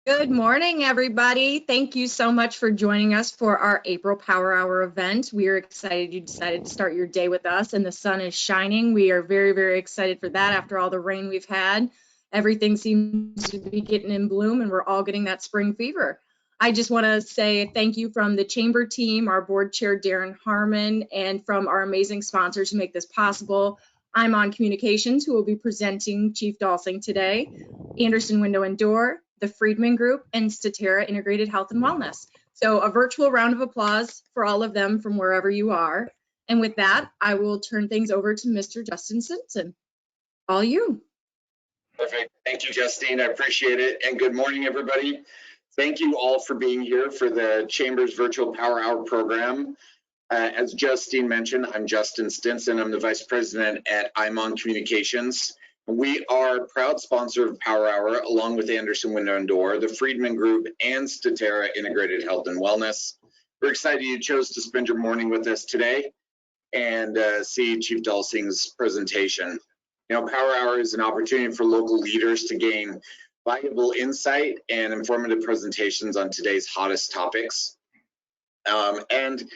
Good morning, everybody. Thank you so much for joining us for our April Power Hour event. We are excited you decided to start your day with us and the sun is shining. We are very, very excited for that after all the rain we've had. Everything seems to be getting in bloom and we're all getting that spring fever. I just want to say thank you from the chamber team, our board chair, Darren Harmon, and from our amazing sponsors who make this possible. I'm on communications, who will be presenting Chief Dalsing today, Anderson Window and Door, the Friedman Group, and Statera Integrated Health and Wellness. So a virtual round of applause for all of them from wherever you are. And with that, I will turn things over to Mr. Justin Simpson. All you. Perfect. Thank you, Justine. I appreciate it. And good morning, everybody. Thank you all for being here for the Chamber's Virtual Power Hour program. As Justine mentioned, I'm Justin Stinson. I'm the Vice President at IMON Communications. We are a proud sponsor of Power Hour, along with Anderson Window and Door, the Friedman Group, and Statera Integrated Health and Wellness. We're excited you chose to spend your morning with us today and see Chief Dalsing's presentation. You know, Power Hour is an opportunity for local leaders to gain valuable insight and informative presentations on today's hottest topics. And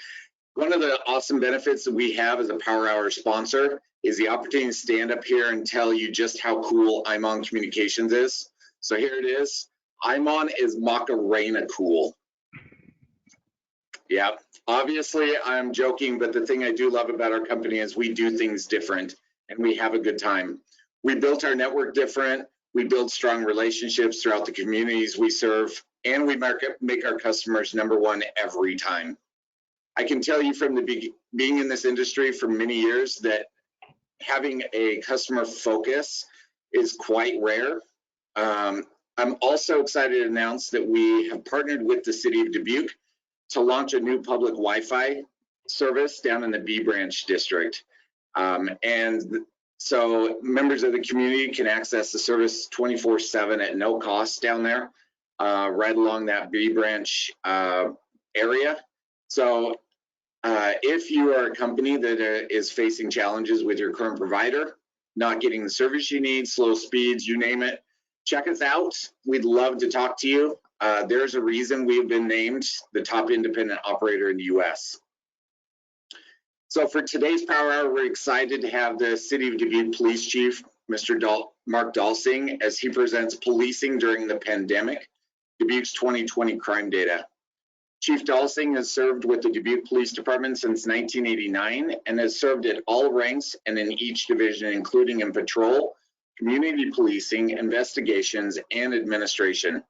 one of the awesome benefits that we have as a Power Hour sponsor is the opportunity to stand up here and tell you just how cool IMON Communications is. So here it is. IMON is Macarena cool. Yeah, obviously I'm joking, but the thing I do love about our company is we do things different and we have a good time. We built our network different. We build strong relationships throughout the communities we serve, and we make our customers #1 every time. I can tell you from the being in this industry for many years that having a customer focus is quite rare. I'm also excited to announce that we have partnered with the City of Dubuque to launch a new public Wi-Fi service down in the B Branch district. And so members of the community can access the service 24/7 at no cost down there, right along that B Branch area. So if you are a company that is facing challenges with your current provider, not getting the service you need, slow speeds, you name it, check us out. We'd love to talk to you. There's a reason we've been named the top independent operator in the US. So for today's Power Hour, we're excited to have the City of Dubuque Police Chief, Mr. Mark Dalsing, as he presents policing during the pandemic, Dubuque's 2020 crime data. Chief Dalsing has served with the Dubuque Police Department since 1989 and has served at all ranks and in each division, including in patrol, community policing, investigations, and administration.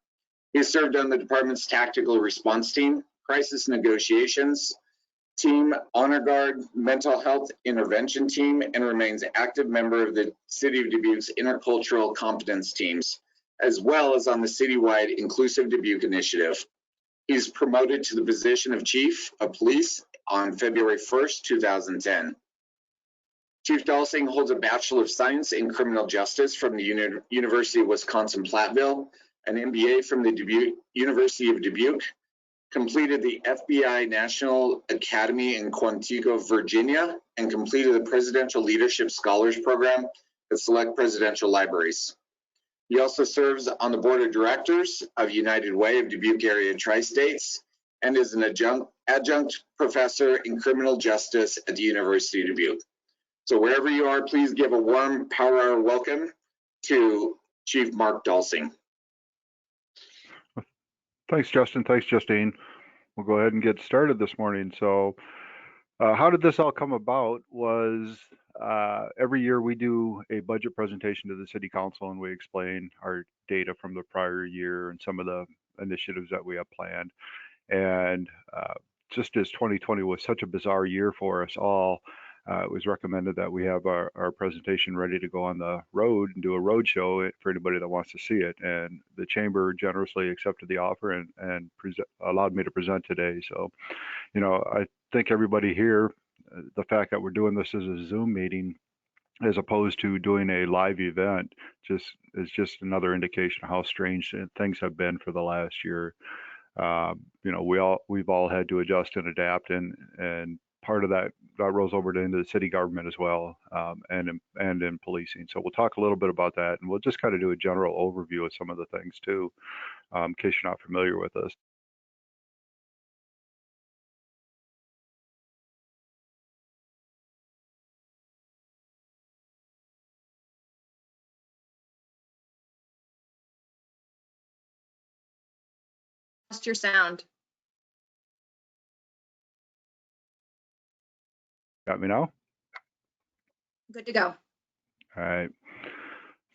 He has served on the department's tactical response team, crisis negotiations team, honor guard, mental health intervention team, and remains an active member of the City of Dubuque's Intercultural Competence teams, as well as on the citywide Inclusive Dubuque initiative. He's promoted to the position of Chief of Police on February 1st, 2010. Chief Dalsing holds a Bachelor of Science in Criminal Justice from the University of Wisconsin-Platteville, an MBA from the University of Dubuque, completed the FBI National Academy in Quantico, Virginia, and completed the Presidential Leadership Scholars Program at select presidential libraries. He also serves on the board of directors of United Way of Dubuque Area Tri-States and is an adjunct professor in criminal justice at the University of Dubuque. So wherever you are, please give a warm Power Hour welcome to Chief Mark Dalsing. Thanks, Justin. Thanks, Justine. We'll go ahead and get started this morning. So how did this all come about was every year we do a budget presentation to the City Council and we explain our data from the prior year and some of the initiatives that we have planned. And just as 2020 was such a bizarre year for us all, it was recommended that we have our presentation ready to go on the road and do a road show for anybody that wants to see it. And the chamber generously accepted the offer and allowed me to present today. So, you know, I think everybody here, the fact that we're doing this as a Zoom meeting as opposed to doing a live event is just another indication of how strange things have been for the last year. You know, we've all had to adjust and adapt, and part of that rolls over into the city government as well, and in policing. So we'll talk a little bit about that, and we'll just kind of do a general overview of some of the things too, in case you're not familiar with us. Lost your sound. Got me now? Good to go. All right.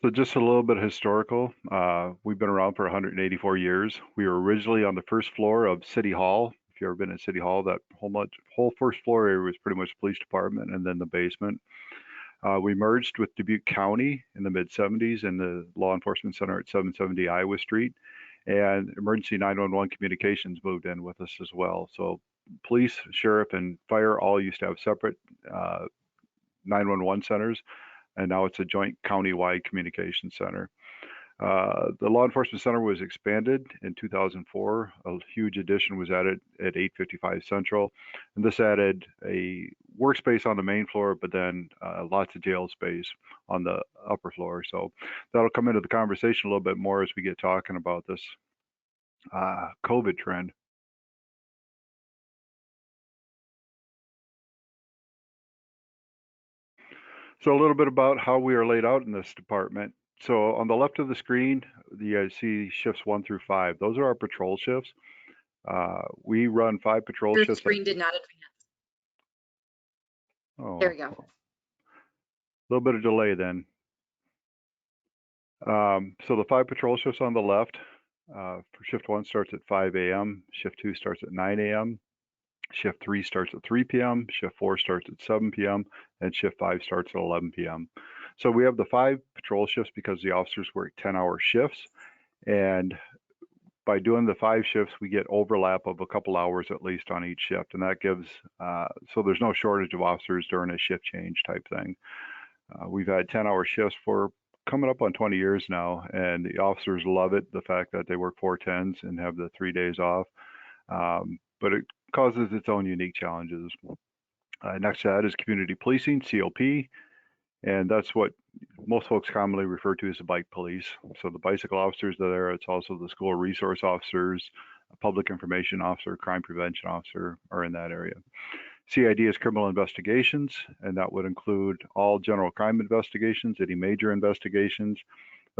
So just a little bit historical. We've been around for 184 years. We were originally on the first floor of City Hall. If you've ever been at City Hall, that whole first floor area was pretty much the police department, and then the basement. We merged with Dubuque County in the mid-70s and the Law Enforcement Center at 770 Iowa Street. And Emergency 911 Communications moved in with us as well. So police, sheriff, and fire all used to have separate 911 centers, and now it's a joint county-wide communication center. The Law Enforcement Center was expanded in 2004. A huge addition was added at 855 Central, and this added a workspace on the main floor, but then lots of jail space on the upper floor. So that'll come into the conversation a little bit more as we get talking about this COVID trend. So a little bit about how we are laid out in this department. So on the left of the screen, you see shifts 1 through 5. Those are our patrol shifts. We run 5 patrol Your shifts. screen did not advance. Oh, There we go. a little bit of delay then. So the 5 patrol shifts on the left, for shift 1 starts at 5 a.m., shift 2 starts at 9 a.m., shift 3 starts at 3 p.m., shift 4 starts at 7 p.m., and shift 5 starts at 11 p.m. So we have the 5 patrol shifts because the officers work 10-hour shifts, and by doing the 5 shifts, we get overlap of a couple hours at least on each shift, and that gives, so there's no shortage of officers during a shift change type thing. We've had 10-hour shifts for coming up on 20 years now, and the officers love it, the fact that they work 4 10s and have the 3 days off, but it causes its own unique challenges. Next to that is community policing, COP, and that's what most folks commonly refer to as the bike police. So the bicycle officers are there. It's also the school resource officers, a public information officer, crime prevention officer are in that area. CID is criminal investigations, and that would include all general crime investigations, any major investigations,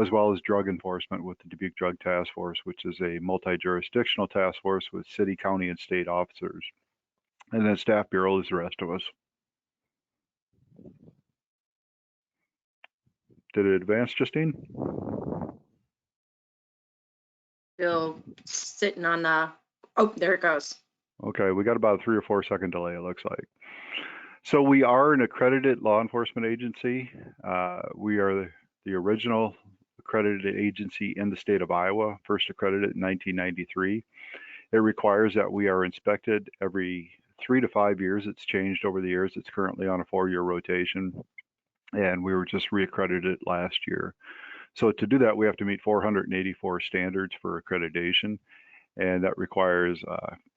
as well as drug enforcement with the Dubuque Drug Task Force, which is a multi-jurisdictional task force with city, county, and state officers. And then Staff Bureau is the rest of us. Did it advance, Justine? Still sitting on the, oh, there it goes. Okay, we got about a 3 or 4 second delay, it looks like. So we are an accredited law enforcement agency. We are the original accredited agency in the state of Iowa, first accredited in 1993. It requires that we are inspected every 3 to 5 years. It's changed over the years. It's currently on a 4-year rotation, and we were just reaccredited last year. So to do that, we have to meet 484 standards for accreditation, and that requires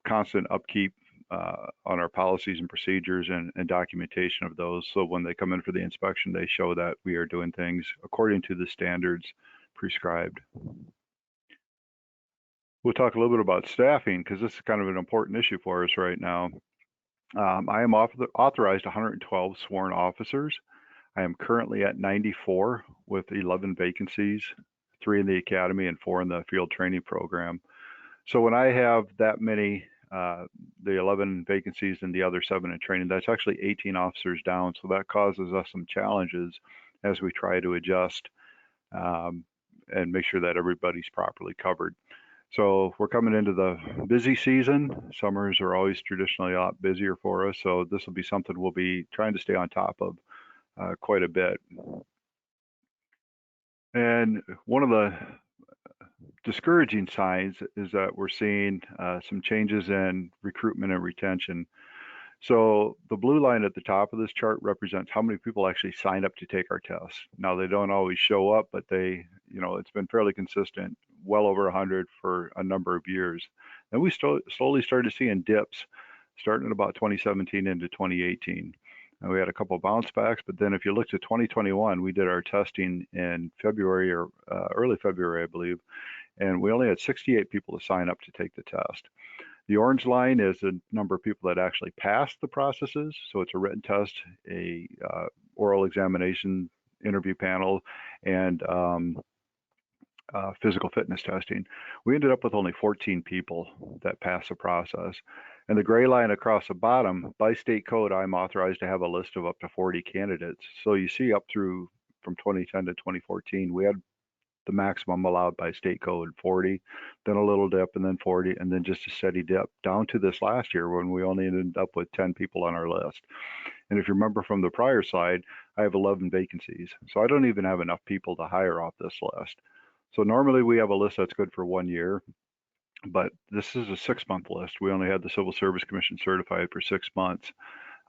constant upkeep on our policies and procedures and documentation of those. So when they come in for the inspection, they show that we are doing things according to the standards prescribed. We'll talk a little bit about staffing because this is kind of an important issue for us right now. I am authorized 112 sworn officers. I am currently at 94 with 11 vacancies, 3 in the academy and 4 in the field training program. So when I have that many, the 11 vacancies and the other 7 in training, that's actually 18 officers down. So that causes us some challenges as we try to adjust and make sure that everybody's properly covered. So we're coming into the busy season. Summers are always traditionally a lot busier for us. So this will be something we'll be trying to stay on top of quite a bit. And one of the discouraging signs is that we're seeing some changes in recruitment and retention. So the blue line at the top of this chart represents how many people actually sign up to take our tests. Now they don't always show up, but they, you know, it's been fairly consistent, well over 100 for a number of years. And we slowly started seeing dips starting in about 2017 into 2018. And we had a couple of bounce backs, but then if you looked at 2021, we did our testing in February or early February, I believe, and we only had 68 people to sign up to take the test. The orange line is the number of people that actually passed the processes. So it's a written test, a oral examination, interview panel, and physical fitness testing. We ended up with only 14 people that passed the process. And the gray line across the bottom, by state code, I'm authorized to have a list of up to 40 candidates. So you see up through from 2010 to 2014, we had the maximum allowed by state code, 40, then a little dip, and then 40, and then just a steady dip down to this last year when we only ended up with 10 people on our list. And if you remember from the prior slide, I have 11 vacancies. So I don't even have enough people to hire off this list. So normally we have a list that's good for 1 year, but this is a 6-month list. We only had the Civil Service Commission certified for 6 months,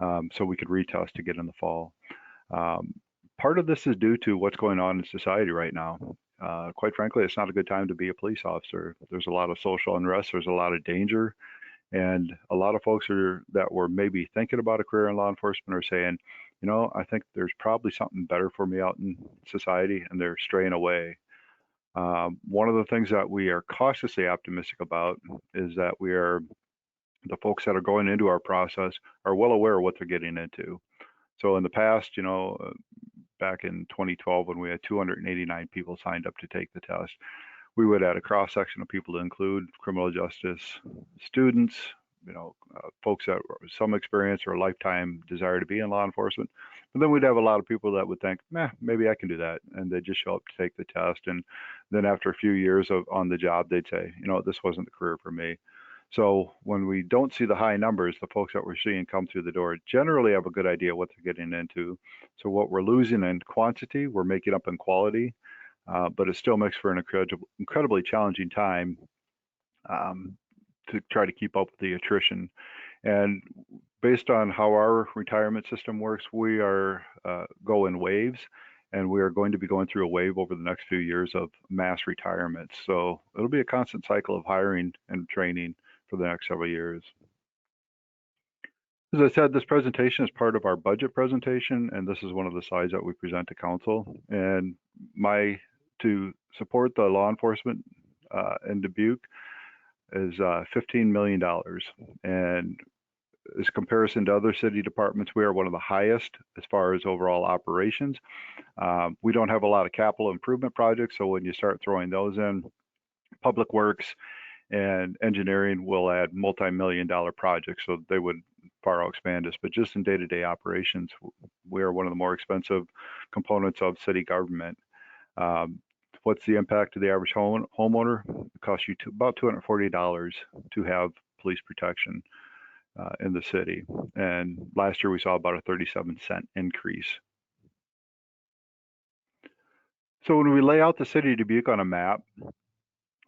so we could retest to get in the fall. Part of this is due to what's going on in society right now. Quite frankly, it's not a good time to be a police officer. There's a lot of social unrest, there's a lot of danger, and a lot of folks that were maybe thinking about a career in law enforcement are saying, you know, I think there's probably something better for me out in society, and they're straying away. One of the things that we are cautiously optimistic about is that the folks that are going into our process are well aware of what they're getting into. So in the past, you know, back in 2012 when we had 289 people signed up to take the test, we would add a cross section of people to include criminal justice students, you know, folks that were some experience or a lifetime desire to be in law enforcement. But then we'd have a lot of people that would think, maybe I can do that, and they'd just show up to take the test. And then after a few years on the job, they'd say, you know, this wasn't the career for me. So when we don't see the high numbers, the folks that we're seeing come through the door generally have a good idea what they're getting into. So what we're losing in quantity, we're making up in quality, but it still makes for an incredibly challenging time to try to keep up with the attrition. And based on how our retirement system works, we are go in waves, and we are going to be going through a wave over the next few years of mass retirements. So it'll be a constant cycle of hiring and training for the next several years. As I said, this presentation is part of our budget presentation, and this is one of the slides that we present to council. And to support the law enforcement in Dubuque is $15 million. And as comparison to other city departments, we are one of the highest as far as overall operations. We don't have a lot of capital improvement projects, so when you start throwing those in, public works and engineering will add multi-million-dollar projects, so they would far expand us. But just in day-to-day operations, we are one of the more expensive components of city government. What's the impact to the average homeowner? It costs you about $240 to have police protection in the city. And last year we saw about a 37-cent increase. So when we lay out the city of Dubuque on a map,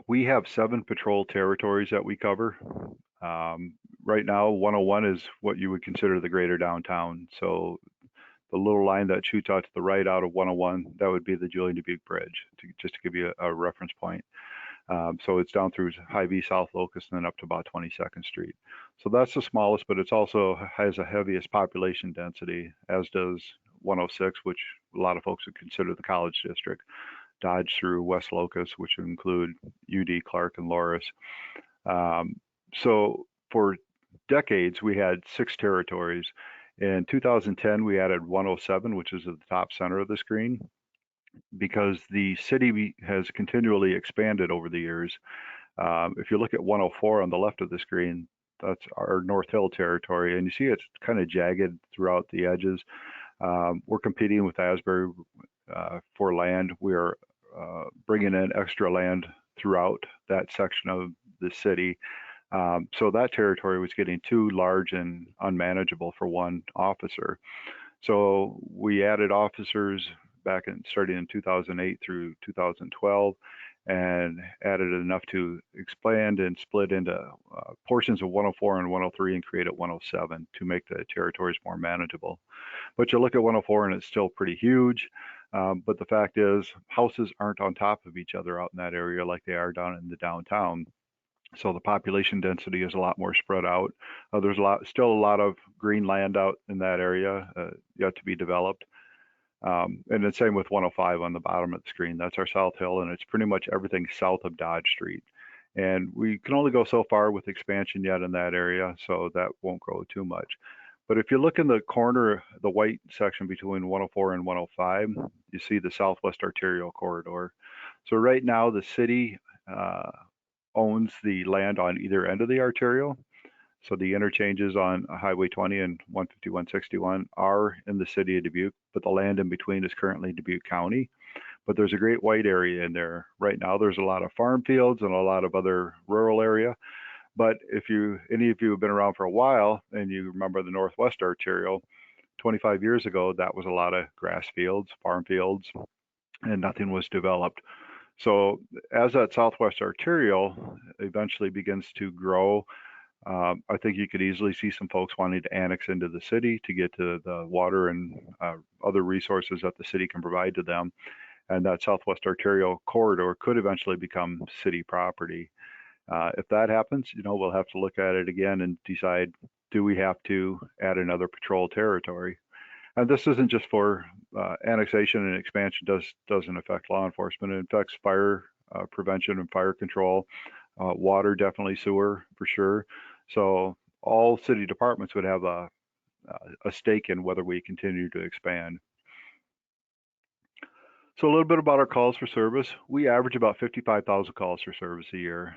we have 7 patrol territories that we cover. Right now, 101 is what you would consider the greater downtown. So the little line that shoots out to the right out of 101, that would be the Julian Dubuque Bridge, just to give you a reference point. So it's down through Hy-Vee, South Locust, and then up to about 22nd Street. So that's the smallest, but it's also has the heaviest population density, as does 106, which a lot of folks would consider the college district. Dodge through West Locust, which would include UD, Clark, and Loris. So for decades, we had 6 territories. In 2010, we added 107, which is at the top center of the screen, because the city has continually expanded over the years. If you look at 104 on the left of the screen, that's our North Hill territory, and you see it's kind of jagged throughout the edges. We're competing with Asbury for land. We are bringing in extra land throughout that section of the city. So that territory was getting too large and unmanageable for one officer. So we added officers starting in 2008 through 2012, and added enough to expand and split into portions of 104 and 103 and create 107 to make the territories more manageable. But you look at 104 and it's still pretty huge. But the fact is, houses aren't on top of each other out in that area like they are down in the downtown. So the population density is a lot more spread out. There's still a lot of green land out in that area yet to be developed. And the same with 105 on the bottom of the screen. That's our South Hill, and it's pretty much everything south of Dodge Street. And we can only go so far with expansion yet in that area, so that won't grow too much. But if you look in the corner, the white section between 104 and 105, you see the Southwest Arterial Corridor. So right now, the city owns the land on either end of the arterial. So the interchanges on Highway 20 and 150, 161 are in the city of Dubuque, but the land in between is currently Dubuque County. But there's a great white area in there. Right now, there's a lot of farm fields and a lot of other rural area. But if any of you have been around for a while and you remember the Northwest Arterial, 25 years ago, that was a lot of grass fields, farm fields, and nothing was developed. So as that Southwest Arterial eventually begins to grow, I think you could easily see some folks wanting to annex into the city to get to the water and other resources that the city can provide to them. And that Southwest Arterial corridor could eventually become city property. If that happens, we'll have to look at it again and decide, do we have to add another patrol territory? And this isn't just for annexation and expansion doesn't affect law enforcement. It affects fire prevention and fire control, water, definitely sewer for sure. So all city departments would have a stake in whether we continue to expand. So a little bit about our calls for service. We average about 55,000 calls for service a year.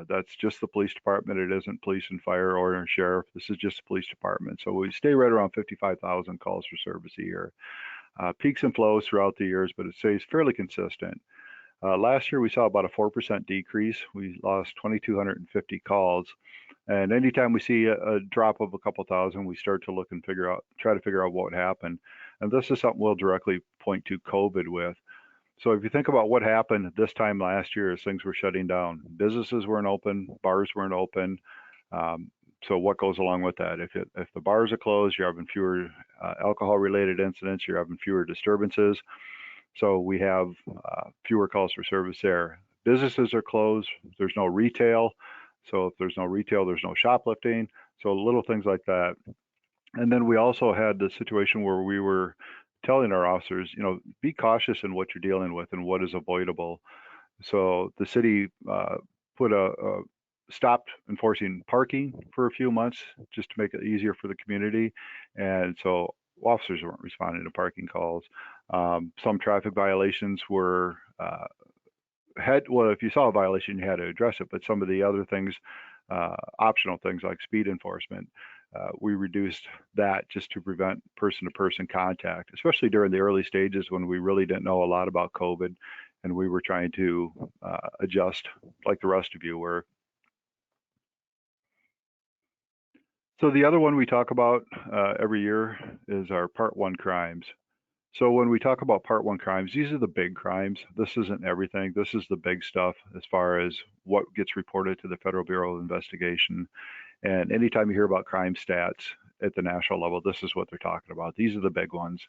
That's just the police department. It isn't police and fire or sheriff. This is just the police department. So we stay right around 55,000 calls for service a year. Peaks and flows throughout the years, but it stays fairly consistent. Last year, we saw about a 4% decrease. We lost 2,250 calls. And anytime we see a drop of a couple thousand, we start to look and try to figure out what happened. And this is something we'll directly point to COVID with. So if you think about what happened this time last year as things were shutting down, businesses weren't open, bars weren't open. So what goes along with that? If the bars are closed, you're having fewer alcohol-related incidents, you're having fewer disturbances. So we have fewer calls for service there. Businesses are closed, there's no retail. So if there's no retail, there's no shoplifting. So little things like that. And then we also had the situation where we were telling our officers, be cautious in what you're dealing with and what is avoidable. So the city stopped enforcing parking for a few months just to make it easier for the community. And so officers weren't responding to parking calls. Some traffic violations were if you saw a violation, you had to address it, but some of the other things, optional things like speed enforcement, we reduced that just to prevent person-to-person contact, especially during the early stages when we really didn't know a lot about COVID and we were trying to adjust like the rest of you were. So the other one we talk about every year is our Part 1 crimes. So when we talk about Part 1 crimes, these are the big crimes. This isn't everything. This is the big stuff as far as what gets reported to the Federal Bureau of Investigation. And anytime you hear about crime stats at the national level, this is what they're talking about. These are the big ones.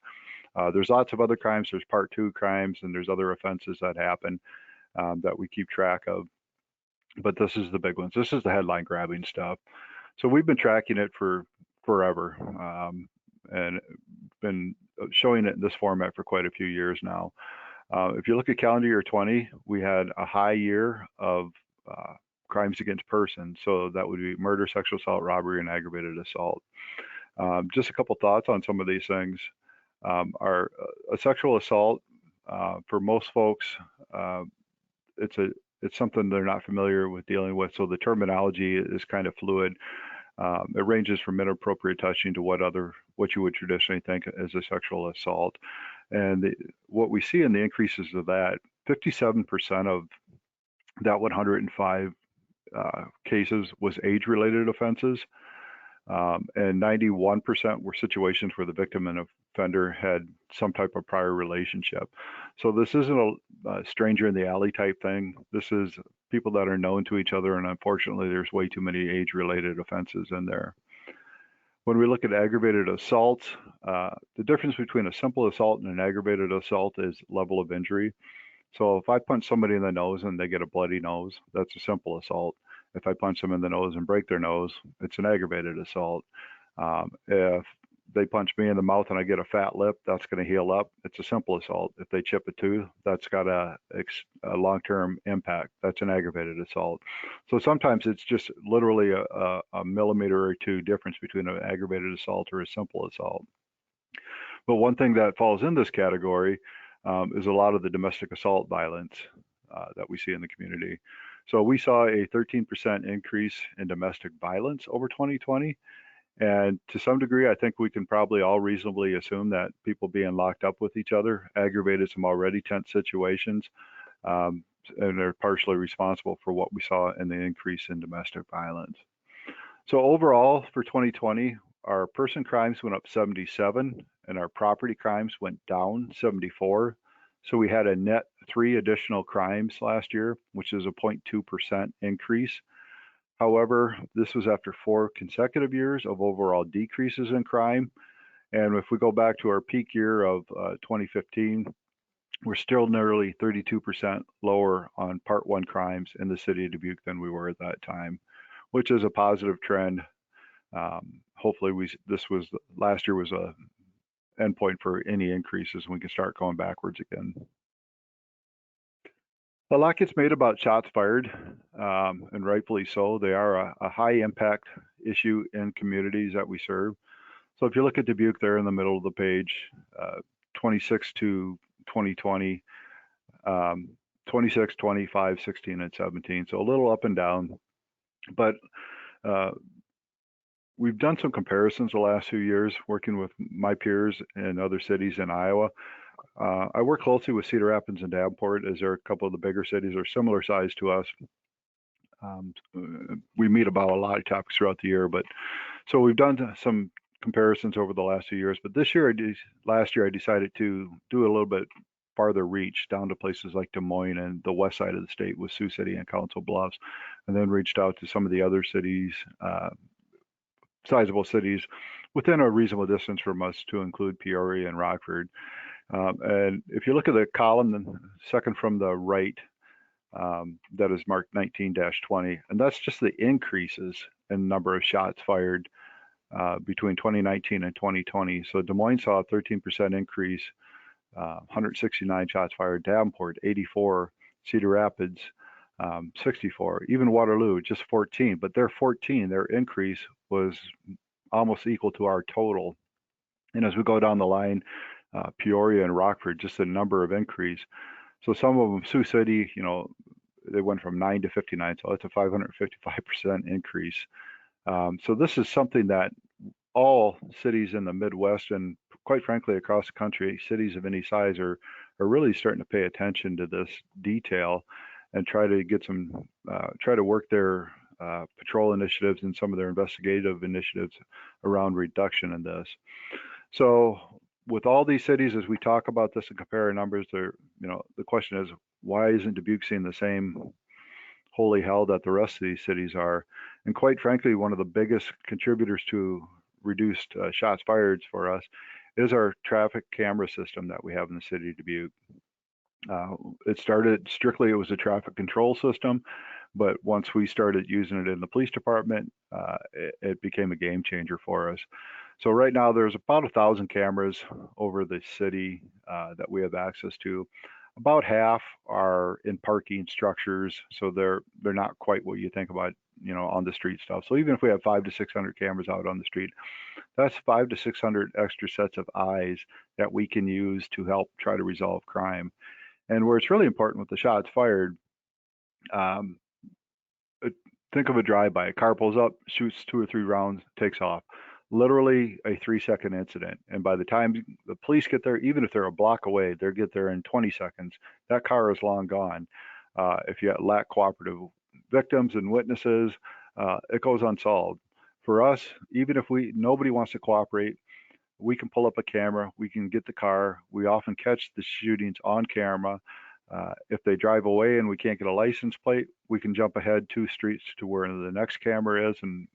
There's lots of other crimes. There's Part 2 crimes, and there's other offenses that happen that we keep track of. But this is the big ones. This is the headline grabbing stuff. So we've been tracking it for forever and been showing it in this format for quite a few years now. If you look at calendar year 20, we had a high year of crimes against persons. So that would be murder, sexual assault, robbery, and aggravated assault. Just a couple thoughts on some of these things. A sexual assault, for most folks, it's something they're not familiar with dealing with. So the terminology is kind of fluid. It ranges from inappropriate touching to what you would traditionally think as a sexual assault. And what we see in the increases of that, 57% of that 105 cases was age-related offenses. And 91% were situations where the victim and offender had some type of prior relationship. So this isn't a stranger in the alley type thing. This is people that are known to each other, and unfortunately there's way too many age-related offenses in there. When we look at aggravated assault, the difference between a simple assault and an aggravated assault is level of injury. So if I punch somebody in the nose and they get a bloody nose, that's a simple assault. If I punch them in the nose and break their nose, it's an aggravated assault. If they punch me in the mouth and I get a fat lip, that's going to heal up. It's a simple assault. If they chip a tooth, that's got a long-term impact. That's an aggravated assault. So sometimes it's just literally a millimeter or two difference between an aggravated assault or a simple assault. But one thing that falls in this category is a lot of the domestic assault violence that we see in the community. So we saw a 13% increase in domestic violence over 2020. And to some degree, I think we can probably all reasonably assume that people being locked up with each other aggravated some already tense situations, and they're partially responsible for what we saw in the increase in domestic violence. So overall, for 2020, our person crimes went up 77, and our property crimes went down 74. So we had a net 3 additional crimes last year, which is a 0.2% increase. However, this was after 4 consecutive years of overall decreases in crime. And if we go back to our peak year of 2015, we're still nearly 32% lower on Part 1 crimes in the city of Dubuque than we were at that time, which is a positive trend. Hopefully, last year was a endpoint for any increases, and we can start going backwards again. A lot gets made about shots fired, and rightfully so. They are a high impact issue in communities that we serve. So if you look at Dubuque there in the middle of the page, 26 to 2020, 26, 25, 16, and 17. So a little up and down, but we've done some comparisons the last few years working with my peers in other cities in Iowa. I work closely with Cedar Rapids and Davenport, as they're a couple of the bigger cities or similar size to us. We meet about a lot of topics throughout the year, but so we've done some comparisons over the last few years. But last year I decided to do a little bit farther reach down to places like Des Moines and the west side of the state with Sioux City and Council Bluffs, and then reached out to some of the other cities, sizable cities within a reasonable distance from us, to include Peoria and Rockford. And if you look at the column second from the right, that is marked 19-20, and that's just the increases in number of shots fired between 2019 and 2020. So Des Moines saw a 13% increase, 169 shots fired, Davenport 84, Cedar Rapids 64, even Waterloo just 14, but their increase was almost equal to our total. And as we go down the line, Peoria and Rockford, just the number of increase. So some of them, Sioux City, they went from 9 to 59, so it's a 555% increase. So this is something that all cities in the Midwest, and quite frankly across the country, cities of any size are really starting to pay attention to this detail and try to work their patrol initiatives and some of their investigative initiatives around reduction in this. So with all these cities, as we talk about this and compare numbers, the question is, why isn't Dubuque seeing the same holy hell that the rest of these cities are? And quite frankly, one of the biggest contributors to reduced shots fired for us is our traffic camera system that we have in the city of Dubuque. It started strictly, it was a traffic control system, but once we started using it in the police department, it became a game changer for us. So right now there's about 1,000 cameras over the city that we have access to. About half are in parking structures, so they're not quite what you think about, on the street stuff. So even if we have 500 to 600 cameras out on the street, that's 500 to 600 extra sets of eyes that we can use to help try to resolve crime. And where it's really important with the shots fired, think of a drive-by. A car pulls up, shoots 2 or 3 rounds, takes off. Literally a 3-second incident. And by the time the police get there, even if they're a block away, they'll get there in 20 seconds. That car is long gone. If you lack cooperative victims and witnesses, it goes unsolved. For us, even if nobody wants to cooperate, we can pull up a camera, we can get the car. We often catch the shootings on camera. If they drive away and we can't get a license plate, we can jump ahead 2 streets to where the next camera is and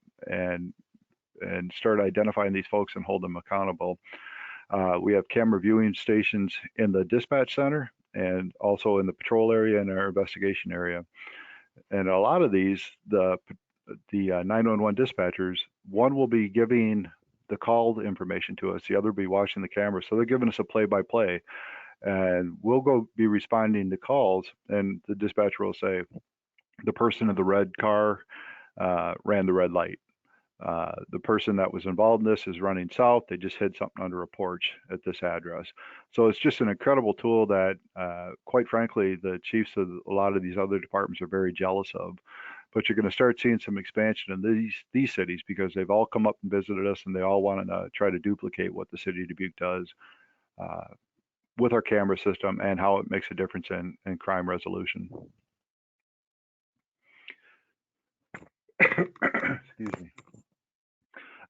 start identifying these folks and hold them accountable. We have camera viewing stations in the dispatch center and also in the patrol area and our investigation area. And a lot of these, the 911 dispatchers, one will be giving the called information to us, the other will be watching the camera. So they're giving us a play-by-play, and we'll go be responding to calls, and the dispatcher will say, the person in the red car ran the red light. The person that was involved in this is running south. They just hid something under a porch at this address. So it's just an incredible tool that, quite frankly, the chiefs of a lot of these other departments are very jealous of. But you're going to start seeing some expansion in these cities because they've all come up and visited us, and they all want to try to duplicate what the city of Dubuque does with our camera system and how it makes a difference in crime resolution. Excuse me.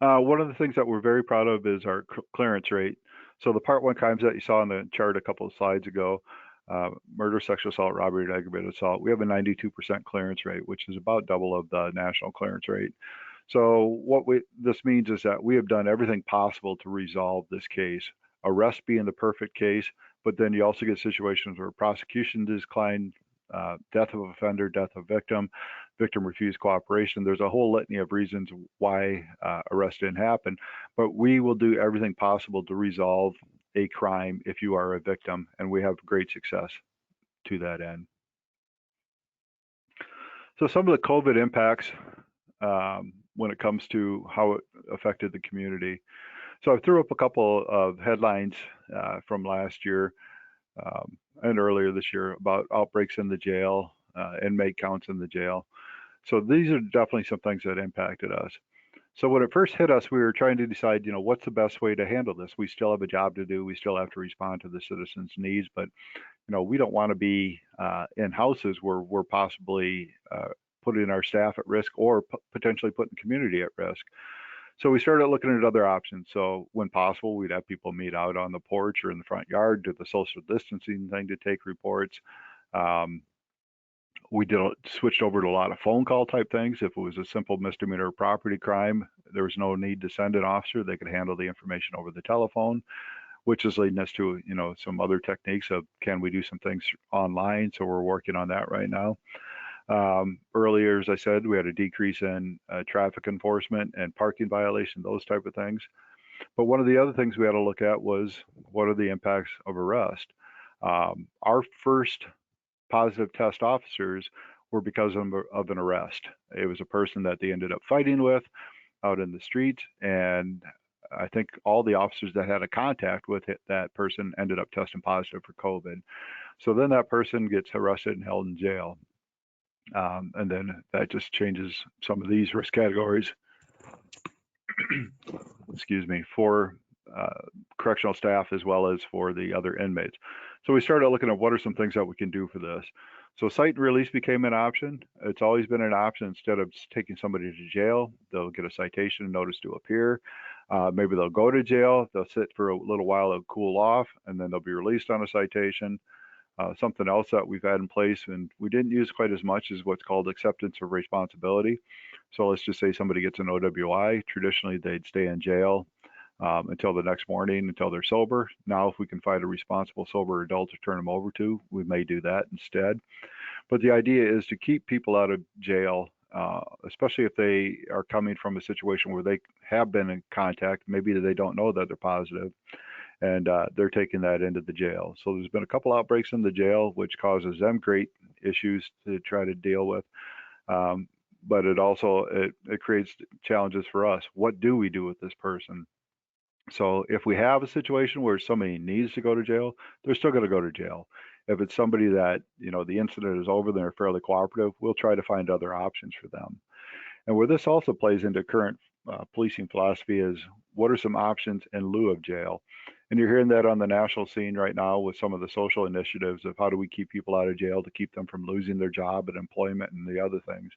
One of the things that we're very proud of is our clearance rate. So the Part 1 crimes that you saw on the chart a couple of slides ago, murder, sexual assault, robbery, and aggravated assault, we have a 92% clearance rate, which is about double of the national clearance rate. So what this means is that we have done everything possible to resolve this case. Arrest being the perfect case, but then you also get situations where prosecution declined, death of offender, death of victim refused cooperation. There's a whole litany of reasons why arrest didn't happen, but we will do everything possible to resolve a crime if you are a victim, and we have great success to that end. So some of the COVID impacts when it comes to how it affected the community. So I threw up a couple of headlines from last year and earlier this year about outbreaks in the jail, inmate counts in the jail. So these are definitely some things that impacted us. So when it first hit us, we were trying to decide, what's the best way to handle this? We still have a job to do. We still have to respond to the citizens' needs, but we don't want to be in houses where we're possibly putting our staff at risk or potentially putting the community at risk. So we started looking at other options. So when possible, we'd have people meet out on the porch or in the front yard, do the social distancing thing to take reports. We switched over to a lot of phone call type things. If it was a simple misdemeanor property crime, there was no need to send an officer. They could handle the information over the telephone, which is leading us to, some other techniques of can we do some things online? So we're working on that right now. Earlier, as I said, we had a decrease in traffic enforcement and parking violation, those type of things. But one of the other things we had to look at was what are the impacts of arrest? Our first positive test officers were because of an arrest. It was a person that they ended up fighting with out in the street, and I think all the officers that had a contact with that person ended up testing positive for COVID. So then that person gets arrested and held in jail. And then that just changes some of these risk categories, excuse me, for correctional staff as well as for the other inmates. So we started looking at what are some things that we can do for this. So cite and release became an option. It's always been an option. Instead of taking somebody to jail, they'll get a citation notice to appear. Maybe they'll go to jail, they'll sit for a little while to cool off, and then they'll be released on a citation. Something else that we've had in place and we didn't use quite as much is what's called acceptance of responsibility. So let's just say somebody gets an OWI. Traditionally, they'd stay in jail until the next morning, until they're sober. Now, if we can find a responsible sober adult to turn them over to, we may do that instead. But the idea is to keep people out of jail, especially if they are coming from a situation where they have been in contact, maybe they don't know that they're positive, and they're taking that into the jail. So there's been a couple outbreaks in the jail, which causes them great issues to try to deal with. But it also, it creates challenges for us. What do we do with this person? So if we have a situation where somebody needs to go to jail, they're still going to go to jail. If it's somebody that, the incident is over, they're fairly cooperative, we'll try to find other options for them. And where this also plays into current policing philosophy is what are some options in lieu of jail? And you're hearing that on the national scene right now with some of the social initiatives of how do we keep people out of jail to keep them from losing their job and employment and the other things.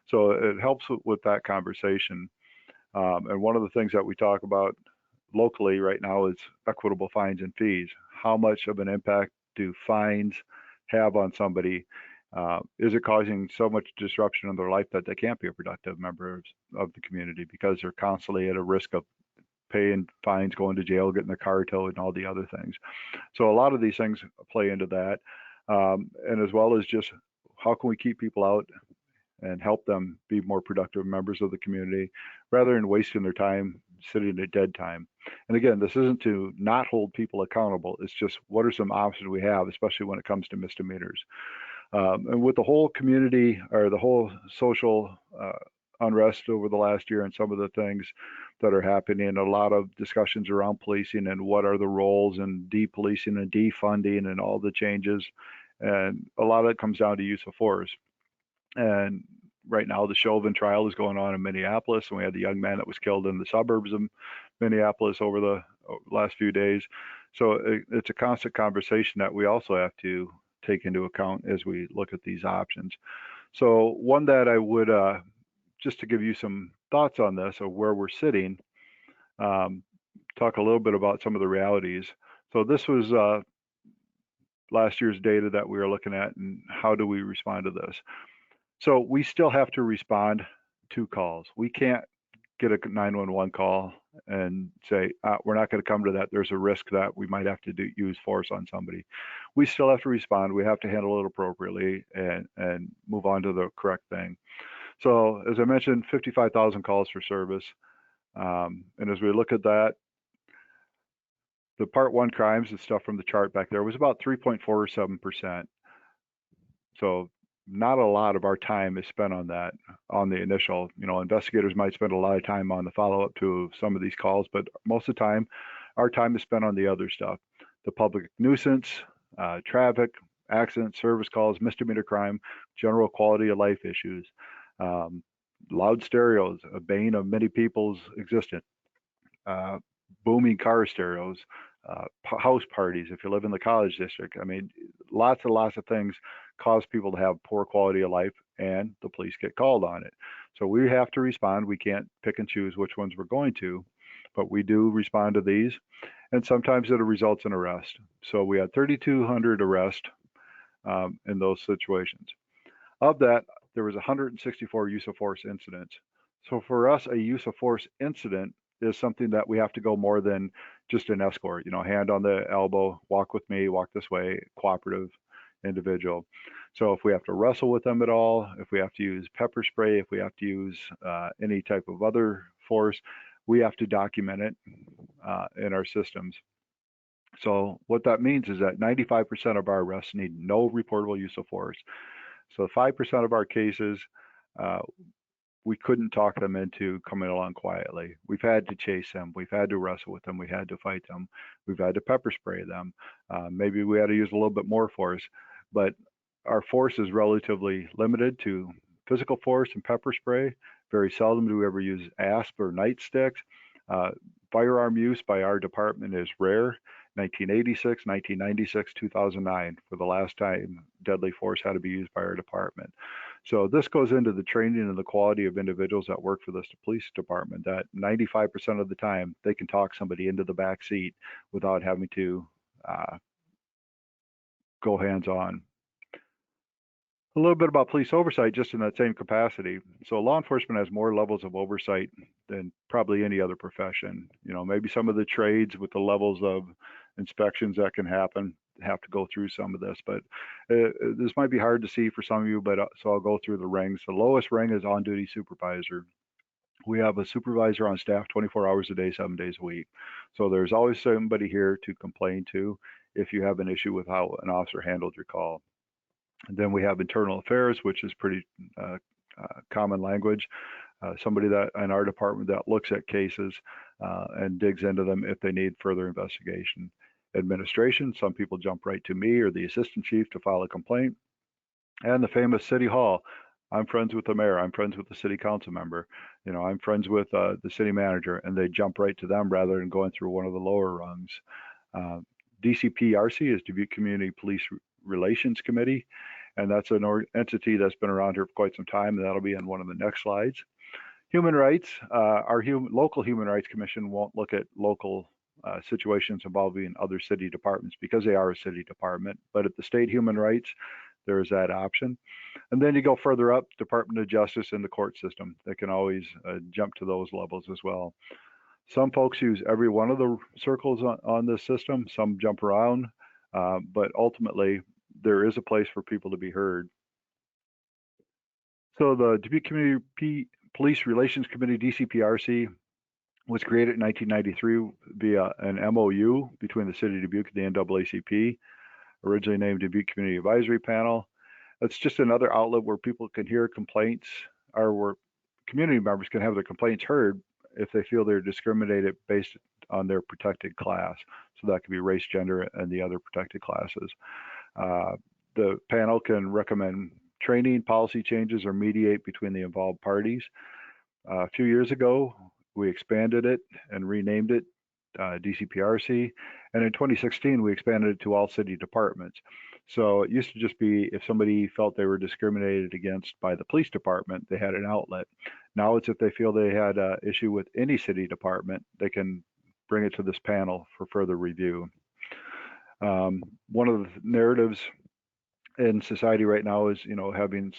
So it helps with that conversation. And one of the things that we talk about locally right now is equitable fines and fees. How much of an impact do fines have on somebody? Is it causing so much disruption in their life that they can't be a productive member of the community because they're constantly at a risk of paying fines, going to jail, getting their car towed, and all the other things? So a lot of these things play into that, and as well as just how can we keep people out and help them be more productive members of the community rather than wasting their time sitting at dead time. And again, this isn't to not hold people accountable. It's just what are some options we have, especially when it comes to misdemeanors. And with the whole community or the whole social unrest over the last year and some of the things that are happening, a lot of discussions around policing and what are the roles and depolicing and defunding and all the changes. And a lot of it comes down to use of force. And right now, the Chauvin trial is going on in Minneapolis, and we had the young man that was killed in the suburbs of Minneapolis over the last few days. So it's a constant conversation that we also have to take into account as we look at these options. So one that I would, just to give you some thoughts on this or where we're sitting, talk a little bit about some of the realities. So this was last year's data that we were looking at, and how do we respond to this? So we still have to respond to calls. We can't get a 911 call and say, we're not going to come to that. There's a risk that we might have to use force on somebody. We still have to respond. We have to handle it appropriately and move on to the correct thing. So as I mentioned, 55,000 calls for service. And as we look at that, the Part 1 crimes and stuff from the chart back there was about 3.47%. So not a lot of our time is spent on that, on the initial. Investigators might spend a lot of time on the follow-up to some of these calls, but most of the time, our time is spent on the other stuff. The public nuisance, traffic, accident, service calls, misdemeanor crime, general quality of life issues. Loud stereos, a bane of many people's existence. Booming car stereos, house parties, if you live in the college district. I mean, lots and lots of things cause people to have poor quality of life, and the police get called on it. So we have to respond. We can't pick and choose which ones we're going to, but we do respond to these, and sometimes it results in arrest. So we had 3,200 arrests in those situations. Of that, there was 164 use of force incidents. So for us, a use of force incident is something that we have to go more than just an escort, hand on the elbow, walk with me, walk this way, cooperative individual. So if we have to wrestle with them at all, if we have to use pepper spray, if we have to use any type of other force, we have to document it in our systems. So what that means is that 95% of our arrests need no reportable use of force. So 5% of our cases, we couldn't talk them into coming along quietly. We've had to chase them. We've had to wrestle with them. We had to fight them. We've had to pepper spray them. Maybe we had to use a little bit more force, but our force is relatively limited to physical force and pepper spray. Very seldom do we ever use asp or nightsticks. Firearm use by our department is rare. 1986, 1996, 2009 for the last time deadly force had to be used by our department. So this goes into the training and the quality of individuals that work for this police department, that 95% of the time they can talk somebody into the back seat without having to go hands-on. A little bit about police oversight just in that same capacity. So law enforcement has more levels of oversight than probably any other profession. Maybe some of the trades with the levels of inspections that can happen have to go through some of this, but this might be hard to see for some of you, but so I'll go through the rings. The lowest ring is on-duty supervisor. We have a supervisor on staff 24 hours a day, 7 days a week. So there's always somebody here to complain to if you have an issue with how an officer handled your call. And then we have internal affairs, which is pretty common language. Somebody that in our department that looks at cases and digs into them if they need further investigation. Administration, some people jump right to me or the assistant chief to file a complaint. And the famous city hall. I'm friends with the mayor. I'm friends with the city council member. I'm friends with the city manager, and they jump right to them rather than going through one of the lower rungs. DCPRC is Dubuque Community Police Relations Committee, and that's an entity that's been around here for quite some time, and that'll be in one of the next slides. Human rights, our local Human Rights Commission won't look at local situations involving other city departments because they are a city department, but at the state human rights, there is that option. And then you go further up, Department of Justice and the court system. They can always jump to those levels as well. Some folks use every one of the circles on this system. Some jump around, but ultimately there is a place for people to be heard. So the Dubuque Community Police Relations Committee, DCPRC, was created in 1993 via an MOU between the City of Dubuque and the NAACP, originally named Dubuque Community Advisory Panel. It's just another outlet where people can hear complaints, or where community members can have their complaints heard if they feel they're discriminated based on their protected class. So that could be race, gender, and the other protected classes. The panel can recommend training, policy changes, or mediate between the involved parties. A few years ago, we expanded it and renamed it DCPRC. And in 2016, we expanded it to all city departments. So it used to just be if somebody felt they were discriminated against by the police department, they had an outlet. Now it's if they feel they had an issue with any city department, they can bring it to this panel for further review. One of the narratives in society right now is, having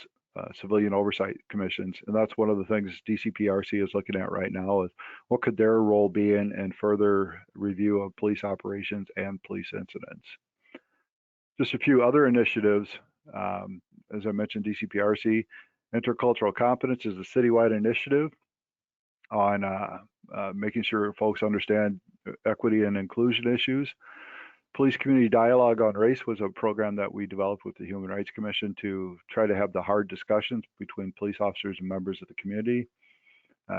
civilian oversight commissions, and that's one of the things DCPRC is looking at right now, is what could their role be in further review of police operations and police incidents. Just a few other initiatives, as I mentioned, DCPRC, Intercultural Competence is a citywide initiative on making sure folks understand equity and inclusion issues. Police Community Dialogue on Race was a program that we developed with the Human Rights Commission to try to have the hard discussions between police officers and members of the community.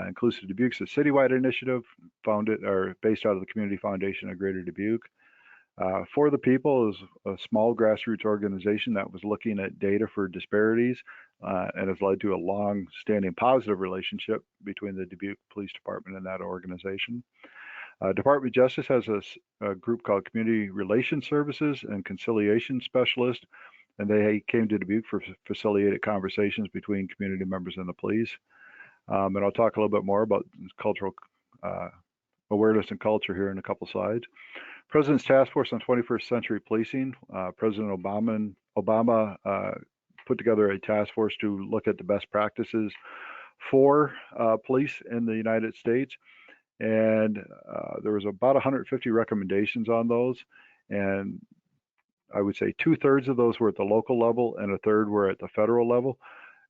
Inclusive Dubuque is a citywide initiative based out of the Community Foundation of Greater Dubuque. For the People is a small grassroots organization that was looking at data for disparities and has led to a long-standing positive relationship between the Dubuque Police Department and that organization. Department of Justice has a group called Community Relations Services and Conciliation Specialist, and they came to Dubuque for facilitated conversations between community members and the police. And I'll talk a little bit more about cultural awareness and culture here in a couple slides. President's Task Force on 21st Century Policing, President Obama put together a task force to look at the best practices for police in the United States. And there was about 150 recommendations on those, and I would say 2/3 of those were at the local level and 1/3 were at the federal level.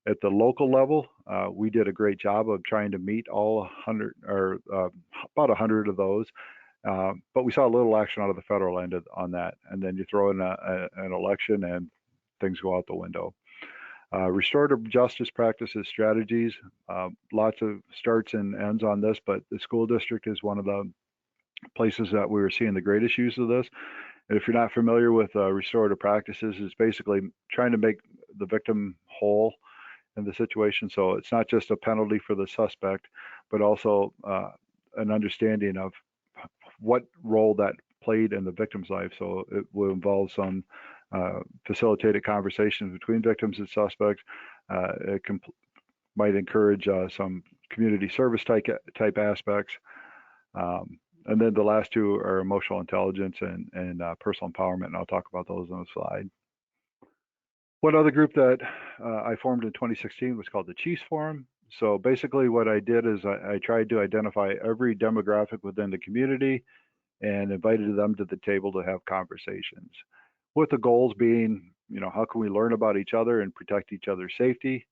At the local level, we did a great job of trying to meet all 100 or about 100 of those, but we saw a little action out of the federal end on that. And then you throw in an election and things go out the window. Restorative justice practices strategies, lots of starts and ends on this, but the school district is one of the places that we were seeing the greatest use of this. And if you're not familiar with restorative practices, it's basically trying to make the victim whole in the situation. So it's not just a penalty for the suspect, but also an understanding of what role that played in the victim's life. So it will involve some facilitated conversations between victims and suspects. It might encourage some community service type aspects. And then the last two are emotional intelligence and personal empowerment, and I'll talk about those on the slide. One other group that I formed in 2016 was called the Chiefs Forum. So basically what I did is I tried to identify every demographic within the community and invited them to the table to have conversations, with the goals being, how can we learn about each other and protect each other's safety?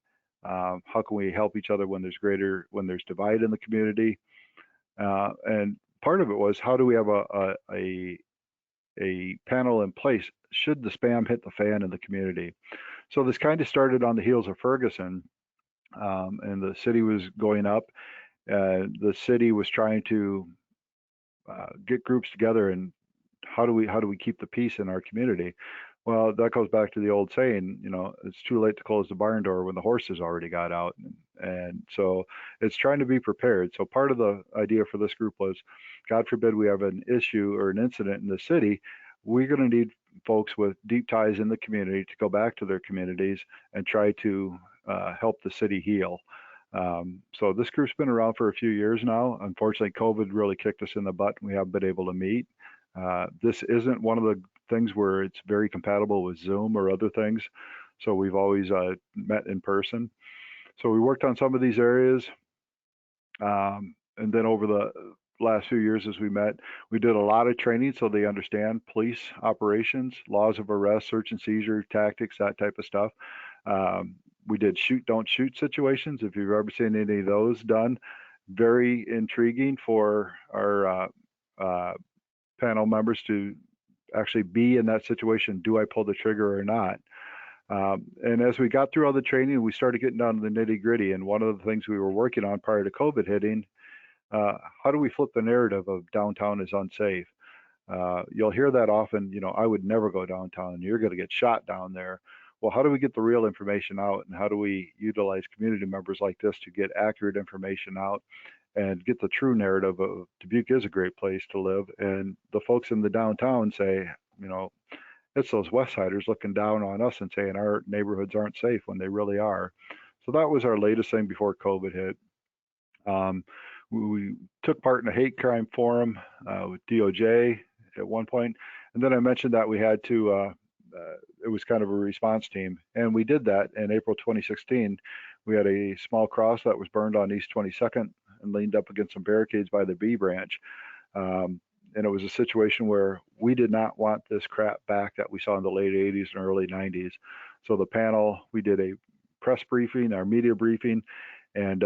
How can we help each other when there's divide in the community? And part of it was, how do we have a panel in place should the spam hit the fan in the community? So this kind of started on the heels of Ferguson, and the city was going up. The city was trying to get groups together, and how do we keep the peace in our community? Well, that goes back to the old saying, it's too late to close the barn door when the horses already got out. And so it's trying to be prepared. So part of the idea for this group was, God forbid we have an issue or an incident in the city, we're going to need folks with deep ties in the community to go back to their communities and try to help the city heal. So this group's been around for a few years now. Unfortunately, COVID really kicked us in the butt and we haven't been able to meet. This isn't one of the things where it's very compatible with Zoom or other things. So we've always met in person. So we worked on some of these areas. And then over the last few years as we met, we did a lot of training so they understand police operations, laws of arrest, search and seizure tactics, that type of stuff. We did shoot, don't shoot situations. If you've ever seen any of those done, very intriguing for our panel members to actually be in that situation. Do I pull the trigger or not? And as we got through all the training, we started getting down to the nitty gritty. And one of the things we were working on prior to COVID hitting, how do we flip the narrative of downtown is unsafe? You'll hear that often, I would never go downtown. You're going to get shot down there. Well, how do we get the real information out, and how do we utilize community members like this to get accurate information out and get the true narrative of Dubuque is a great place to live? And the folks in the downtown say, it's those West Siders looking down on us and saying our neighborhoods aren't safe when they really are. So that was our latest thing before COVID hit. We took part in a hate crime forum with DOJ at one point, and then I mentioned that we had to, it was kind of a response team, and we did that in April 2016. We had a small cross that was burned on East 22nd and leaned up against some barricades by the B branch. And it was a situation where we did not want this crap back that we saw in the late 80s and early 90s. So the panel, we did a press briefing, our media briefing, and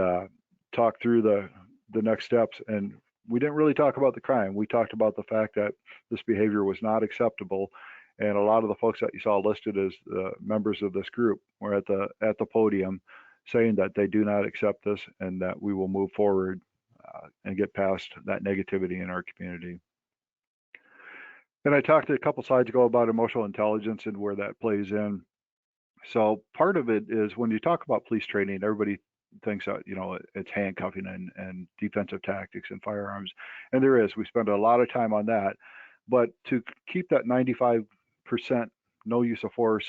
talked through the next steps. And we didn't really talk about the crime. We talked about the fact that this behavior was not acceptable. And a lot of the folks that you saw listed as members of this group were at the podium saying that they do not accept this and that we will move forward and get past that negativity in our community. And I talked a couple slides ago about emotional intelligence and where that plays in. So part of it is when you talk about police training, everybody thinks that, it's handcuffing and defensive tactics and firearms. And there is. We spend a lot of time on that. But to keep that 95% no use of force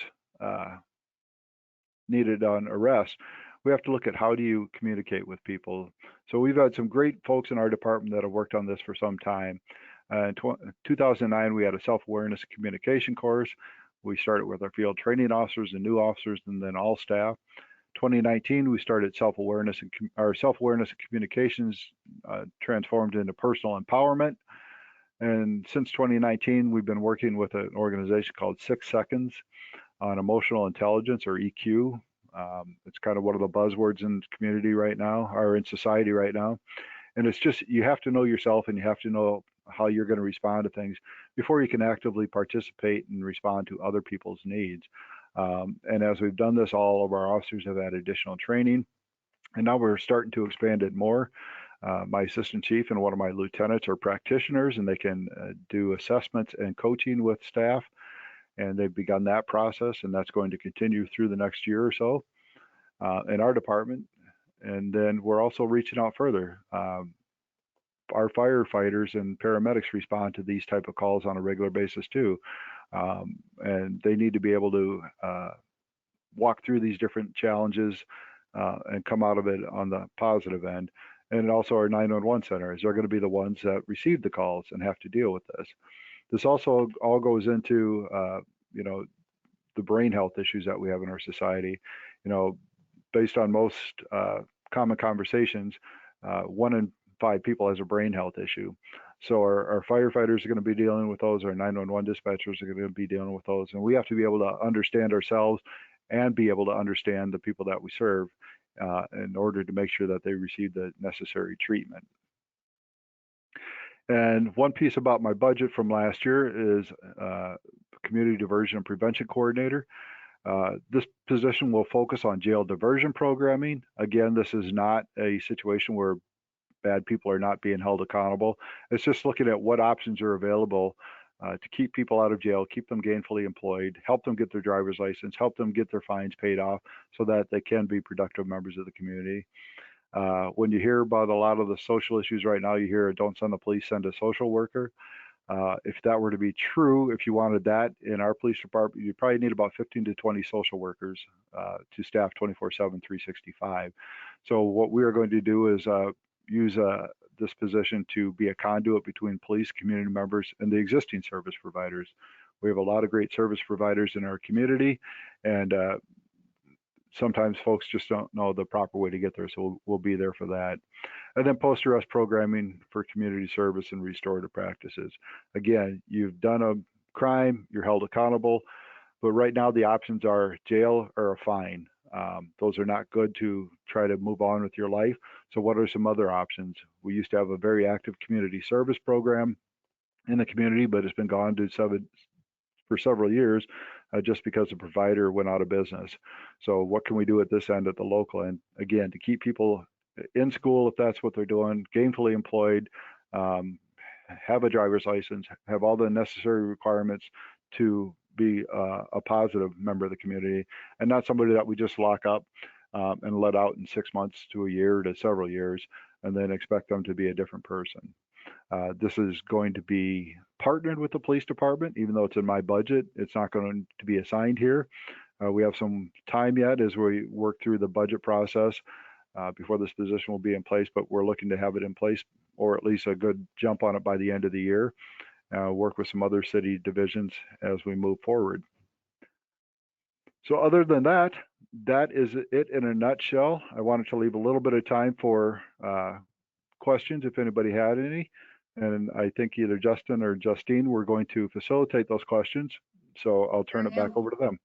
needed on arrest, we have to look at how do you communicate with people. So we've had some great folks in our department that have worked on this for some time. In 2009, we had a self-awareness and communication course. We started with our field training officers and new officers, and then all staff. 2019, we started self-awareness and communications transformed into personal empowerment. And since 2019, we've been working with an organization called 6 Seconds on emotional intelligence, or EQ. It's kind of one of the buzzwords in the community right now, or in society right now. And it's just, you have to know yourself and you have to know how you're going to respond to things before you can actively participate and respond to other people's needs. And as we've done this, all of our officers have had additional training, and now we're starting to expand it more. My assistant chief and one of my lieutenants are practitioners, and they can do assessments and coaching with staff, and they've begun that process, and that's going to continue through the next year or so in our department. And then we're also reaching out further. Our firefighters and paramedics respond to these type of calls on a regular basis too. And they need to be able to walk through these different challenges and come out of it on the positive end. And also our 911 centers are going to be the ones that receive the calls and have to deal with this. This also all goes into, the brain health issues that we have in our society. Based on most common conversations, 1 in 5 people has a brain health issue. So our firefighters are going to be dealing with those. Our 911 dispatchers are going to be dealing with those. And we have to be able to understand ourselves and be able to understand the people that we serve in order to make sure that they receive the necessary treatment. And one piece about my budget from last year is Community Diversion and Prevention Coordinator. This position will focus on jail diversion programming. Again, this is not a situation where bad people are not being held accountable. It's just looking at what options are available to keep people out of jail, keep them gainfully employed, help them get their driver's license, help them get their fines paid off so that they can be productive members of the community. When you hear about a lot of the social issues right now, you hear don't send the police, send a social worker. If that were to be true, if you wanted that in our police department, you probably need about 15 to 20 social workers to staff 24/7, 365. So what we are going to do is use this position to be a conduit between police, community members, and the existing service providers. We have a lot of great service providers in our community, and sometimes folks just don't know the proper way to get there, so we'll be there for that. And then post-arrest programming for community service and restorative practices. Again, you've done a crime, you're held accountable, but right now the options are jail or a fine. Those are not good to try to move on with your life. So what are some other options? We used to have a very active community service program in the community, but it's been gone for several years just because the provider went out of business. So what can we do at this end, at the local end? Again, to keep people in school, if that's what they're doing, gainfully employed, have a driver's license, have all the necessary requirements to be a positive member of the community, and not somebody that we just lock up and let out in 6 months to a year to several years and then expect them to be a different person. This is going to be partnered with the police department, even though it's in my budget. It's not going to be assigned here. We have some time yet as we work through the budget process before this position will be in place, but we're looking to have it in place, or at least a good jump on it by the end of the year. Work with some other city divisions as we move forward. So other than that, that is it in a nutshell. I wanted to leave a little bit of time for questions if anybody had any. And I think either Justin or Justine were going to facilitate those questions. So I'll turn it back over to them.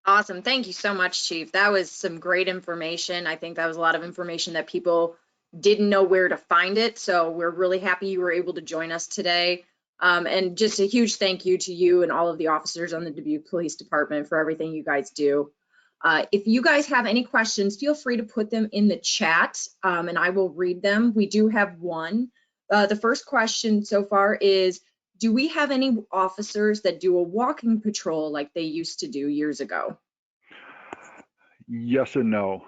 Awesome. Thank you so much, Chief. That was some great information. I think that was a lot of information that people didn't know where to find it. So we're really happy you were able to join us today. And just a huge thank you to you and all of the officers on the Dubuque Police Department for everything you guys do. If you guys have any questions, feel free to put them in the chat and I will read them. We do have one. The first question so far is, do we have any officers that do a walking patrol like they used to do years ago? Yes and no.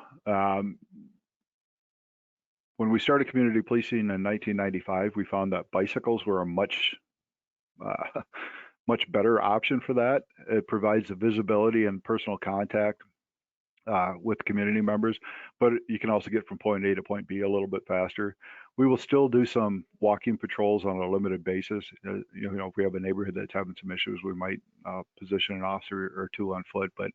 When we started community policing in 1995, we found that bicycles were a much better option for that. It provides the visibility and personal contact with community members, but you can also get from point A to point B a little bit faster. We will still do some walking patrols on a limited basis. If we have a neighborhood that's having some issues, we might position an officer or two on foot. But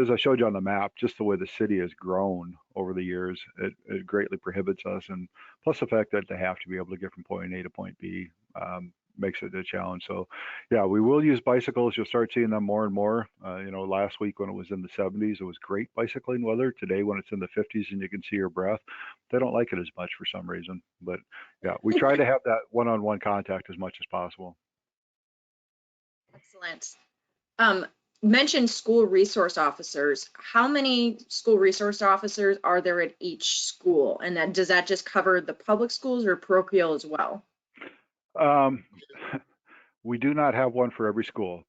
as I showed you on the map, just the way the city has grown over the years, it greatly prohibits us. And plus the fact that they have to be able to get from point A to point B makes it a challenge. So yeah, we will use bicycles. You'll start seeing them more and more. Last week when it was in the 70s, it was great bicycling weather. Today when it's in the 50s and you can see your breath, they don't like it as much for some reason. But yeah, we try to have that one-on-one contact as much as possible. Excellent. Mentioned school resource officers. How many school resource officers are there at each school? And does that just cover the public schools or parochial as well? We do not have one for every school.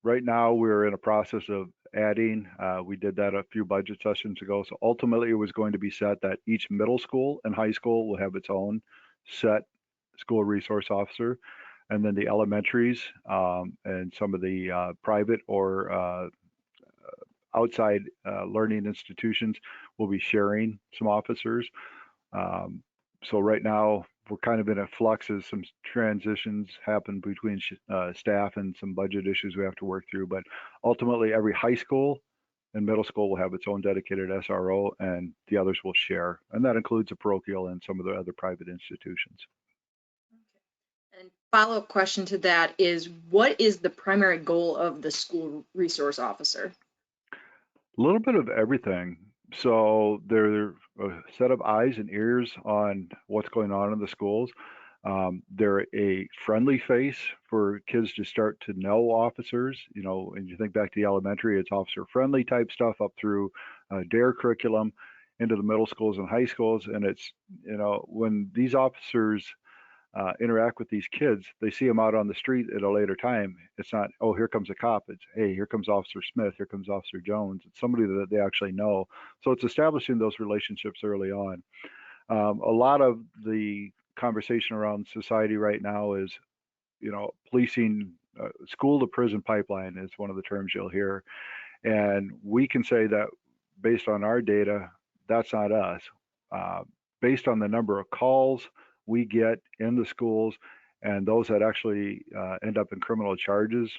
Right now we're in a process of adding. We did that a few budget sessions ago. So ultimately it was going to be set that each middle school and high school will have its own set school resource officer. And then the elementaries and some of the private or outside learning institutions will be sharing some officers. So right now we're kind of in a flux as some transitions happen between staff and some budget issues we have to work through. But ultimately every high school and middle school will have its own dedicated SRO and the others will share. And that includes a parochial and some of the other private institutions. And follow-up question to that is, what is the primary goal of the school resource officer? A little bit of everything. So they're a set of eyes and ears on what's going on in the schools. They're a friendly face for kids to start to know officers. And you think back to the elementary, it's officer friendly type stuff up through DARE curriculum into the middle schools and high schools. And it's, when these officers interact with these kids, they see them out on the street at a later time. It's not, oh, here comes a cop. It's, hey, here comes Officer Smith, here comes Officer Jones. It's somebody that they actually know. So it's establishing those relationships early on. A lot of the conversation around society right now is, policing, school to prison pipeline is one of the terms you'll hear. And we can say that based on our data, that's not us. Based on the number of calls we get in the schools and those that actually end up in criminal charges,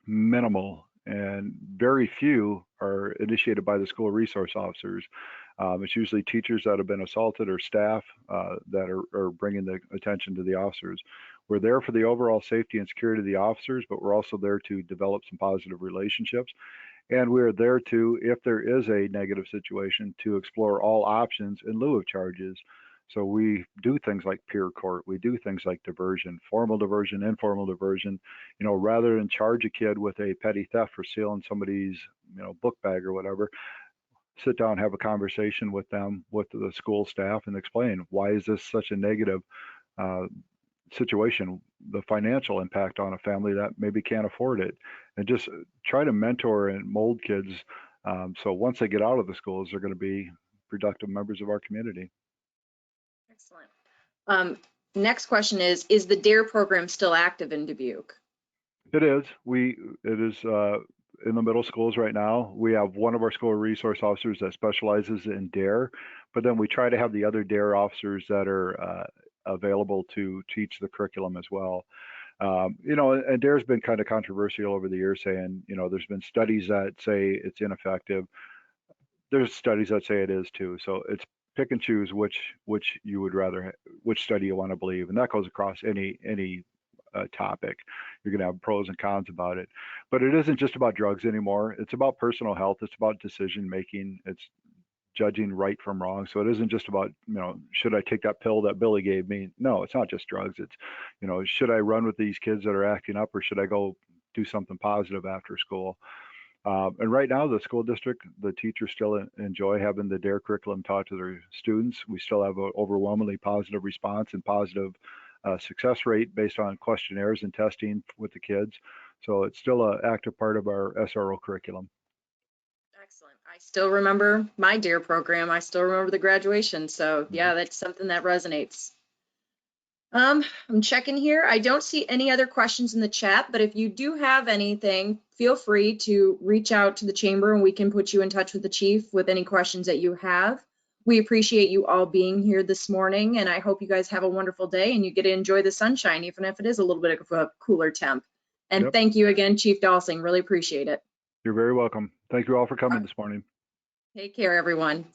minimal, and very few are initiated by the school resource officers. It's usually teachers that have been assaulted or staff that are bringing the attention to the officers. We're there for the overall safety and security of the officers, but we're also there to develop some positive relationships. And we're there to, if there is a negative situation, to explore all options in lieu of charges. So we do things like peer court, we do things like diversion, formal diversion, informal diversion. You know, rather than charge a kid with a petty theft for stealing somebody's, you know, book bag or whatever, sit down, have a conversation with them, with the school staff, and explain why is this such a negative uh, situation, the financial impact on a family that maybe can't afford it, and just try to mentor and mold kids. So once they get out of the schools, they're going to be productive members of our community. Excellent. Next question is the DARE program still active in Dubuque? It is. It is in the middle schools right now. We have one of our school resource officers that specializes in DARE, but then we try to have the other DARE officers that are available to teach the curriculum as well. You know, and DARE's been kind of controversial over the years, saying, you know, there's been studies that say it's ineffective. There's studies that say it is too. So it's pick and choose which you would rather, which study you want to believe, and that goes across any topic. You're going to have pros and cons about it, but it isn't just about drugs anymore. It's about personal health. It's about decision making. It's judging right from wrong. So it isn't just about, you know, should I take that pill that Billy gave me? No, it's not just drugs. It's, you know, should I run with these kids that are acting up, or should I go do something positive after school? And right now, the school district, the teachers still enjoy having the DARE curriculum taught to their students. We still have an overwhelmingly positive response and positive success rate based on questionnaires and testing with the kids. So it's still an active part of our SRO curriculum. Excellent. I still remember my DARE program. I still remember the graduation. So yeah, that's something that resonates. I'm checking here. I don't see any other questions in the chat, but if you do have anything, feel free to reach out to the chamber and we can put you in touch with the chief with any questions that you have. We appreciate you all being here this morning, and I hope you guys have a wonderful day and you get to enjoy the sunshine, even if it is a little bit of a cooler temp. And Yep. Thank you again, Chief Dalsing. Really appreciate it. You're very welcome. Thank you all for coming this morning. Take care, everyone.